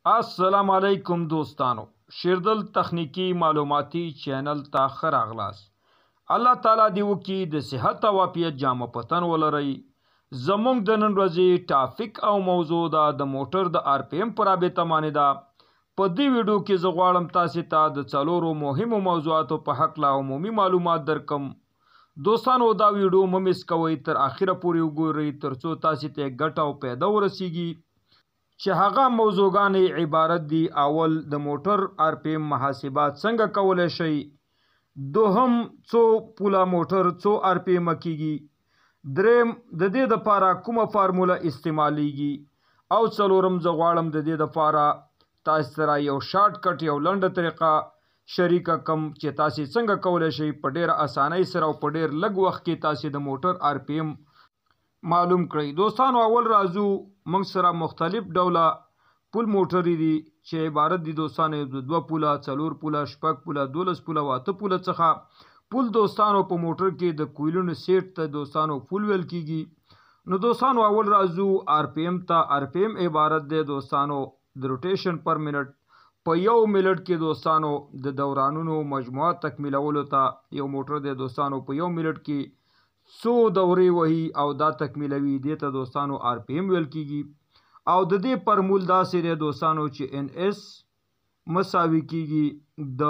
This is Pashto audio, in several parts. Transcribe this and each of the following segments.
السلام علیکم دوستانو، شیردل تخنیکی معلوماتی چینل ته ښه راغلاست. الله تعالی دې وکړي د صحت او عافیت جامه پتن ولرئ. زموږ د نن ورځې ټاپک او موضوع ده د موټر د RPM په رابطه باندې ده. په دې ویډیو کې زه غواړم تاسې ته د څلورو مهمو موضوعاتو په هکله عمومي معلومات درکم. دوستانو دا ویډیو مه میس کوئ، تر اخره پورې وګورئ ترڅو تاسې ته ګټه او پیدا ورسیږي چې هغه موضوعګانې عبارت دي: اول د موټر RPM محاسبات څنګه کولی شئ، دوهم څو پوله موټر څو RPM کیږي، دریم د دې دپاره کومه فارموله استعمالیږي، او څلورم زه غواړم د دې دپاره تاسې سره یو شارټ کټ یو لنډه طریقه شریکه کم چې تاسې څنګه کولی شئ په ډیره اسانۍ سره او په ډیر لږ وخت کې تاسې د موټر RPM معلوم کړئ. دوستانو اول راځو موږ سره مختلف ډوله پول موټرې دي چې عبارت دي دوستانو د 2 پوله، 4 پوله، 6 پوله، 12 پوله او 8 پوله څخه. پول دوستانو په موټر کې د کویلونو سیټ ته دوستانو پول ویل کیږي. نو دوستانو اول راځو RPM ته. RPM عبارت دی دوستانو د روټیشن پر منټ. په یو منټ کې دوستانو د دورانونو مجموعه تکمیلولو ته یو موټر دی دوستانو په یو منټ کې څو دورې وهي او دا تکمیلوي، دې ته دوستانو RPM ویل کیږي. او د دې پرمول داسې دی دوستانو چې NS مساوي کیږي د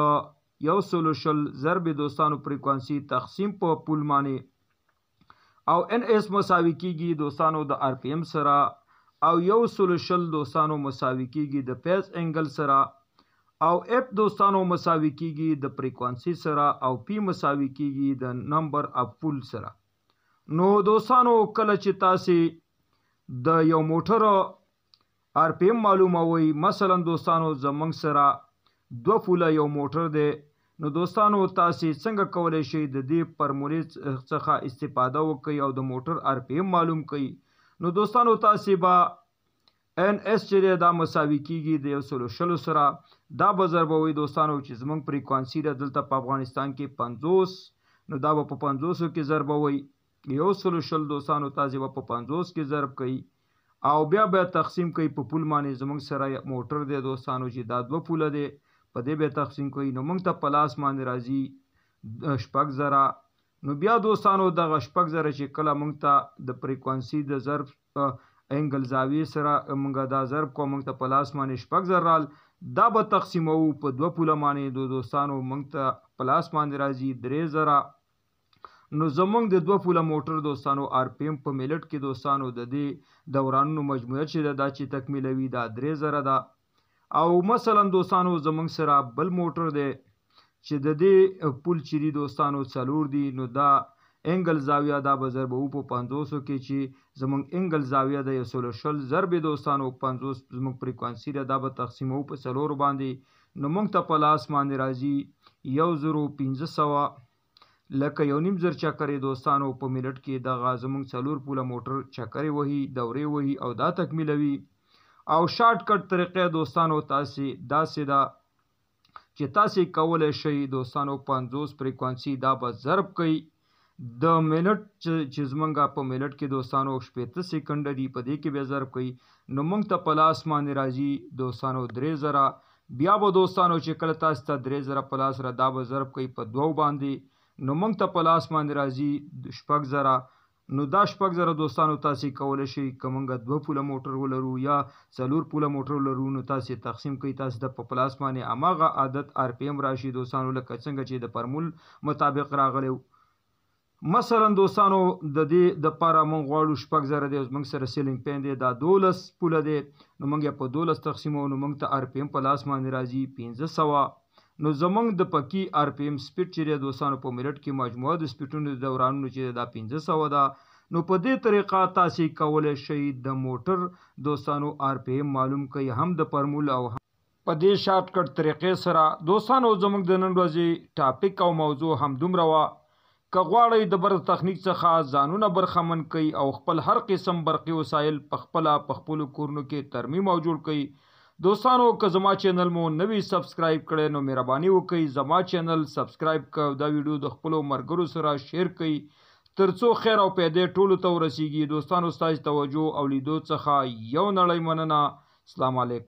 120 ضرب دوستانو فریکوانسي تقسیم په پول باندې، او NS مساوي کیږي دوستانو د RPM سره، او 120 دوستانو مساوي کیږي د فیز انګل سره، او F دوستانو مساوي کیږي د فریکوانسي سره، او P مساوي کیږي د نمبر اف پول سره. نو دوستانو کله چې تاسې د یو موټر RPM معلوموئ، مثلا دوستانو زموږ سره 2 پوله یو موټر دی، نو دوستانو تاسې څنګه کولی شئ د دې فارمولې څخه استفاده وکړئ او د موټر RPM معلوم کړئ. نو دوستانو تاسې به NS چې دی دا مساوي کیږي د 120 سره، دا به ضربوئ دوستانو چې زموږ فریکوانسي ده دلته په افغانستان کې 50، نو دا به په 50 کې ضربوئ. 120 دوستانو تاسې به په 50 کې ضرب کوئ او بیا تقسیم کوئ په پول باندې. زموږ سره موټر دی دوستانو چې دا 2 پوله دی، په دې بیا تقسیم کوئ، نو موږ ته په لاس باندې راځي 6000. نو بیا دوستانو دغه 6000 چې کله موږ ته د فریکوانسي د ضرب انګل زاویې سره موږ دا ضرب کوو، موږ ته په لاس باندې 6000 رال، دا به تقسیموو په 2 پوله باندې. دوستانو موږ ته په لاس باندې راځي 3000. نو زموږ د 2 پوله موټر دوستانو RPM په منټ کې دوستانو د دې دورانونو مجموعه چې ده دا چې تکمیلوي دا 3000 ده. او مثلا دوستانو زموږ سره بل موټر دی چې د دې پول چې دي دوستانو 4 دي، نو دا انګل زاویه دا به ضربوو په 500 کې چې زموږ انګل زاویه د 120 ضرب دوستانو 50 زموږ فریکوانسي ده، دا به تقسیموو په 4 باندې. نو موږ ته په لاس باندې راځي 1500 لکه 1.5 چکرې دوستانو په منټ کې دغه زموږ 4 پوله موټر چکرې وهي، دورې وهي او دا تکمیلوي. او شارټ کټ طریقه دوستانو تاسې داسې ده چې تاسې کولی شئ دوستانو 50 فریکوانسي دا به ضرب کوئ د منټ چې زموږ په منټ کې دوستانو 60 سیکنډ دي، په دې کې بیا ضرب کوئ. نو موږ ته په لاس باندې راځي دوستانو 3000. بیا به دوستانو چې کله تاسې ته 3000 په لاس را دا به ضرب کوئ په 2 باندې، نو موږ ته په لاس باندې راځي 6000. نو دا 6000 دوستانو تاسې کولی شئ که موږ 2 پوله موټر ولرو یا 4 پوله موټر ولرو، نو تاسې تقسیم کوئ، تاسې ته په لاس باندې هماغه عادت RPM راشي دوستانو لکه څنګه چې د فارمول مطابق راغلی. مثلا دوستانو د دې دپاره موږ غواړو 6000 دی، زموږ سره سیلینګ فین دی دا 12 پوله دی، نو موږ یې په 12 تقسیموو، نو موږ ته RPM په لاس باندې راځي 1500. نو زموږ د پکې RPM سپیډ چې دی دوستانو په منټ کې مجموعه د سپیډونو د دورانونو چې دا 1500 ده. نو په دې طریقه تاسې کولی شئ د موټر دوستانو RPM معلوم کړئ، هم د فارمول او هم په دې شارټ کټ طریقې سره. دوستانو زموږ د نن ورځې ټاپک او موضوع همدومره وه. که غواړئ د برق تخنیک څخه ځانونه برخمن کړئ او خپل هر قسم برقي وسایل پخپله په خپلو کورونو کې ترمیم او جوړ کړئ. دوستانو که زما چینل مو نوی سبسکرایب کړئ نو مهرباني وکړئ زما چینل سبسکرایب کړئ او دا ویډیو د خپلو ملګرو سره شیر کړئ ترڅو خیر او پیدې ټولو ته ورسیږي. دوستانو ستاسو توجه او لیدو څخه یو نړۍ مننه. السلام علیکم.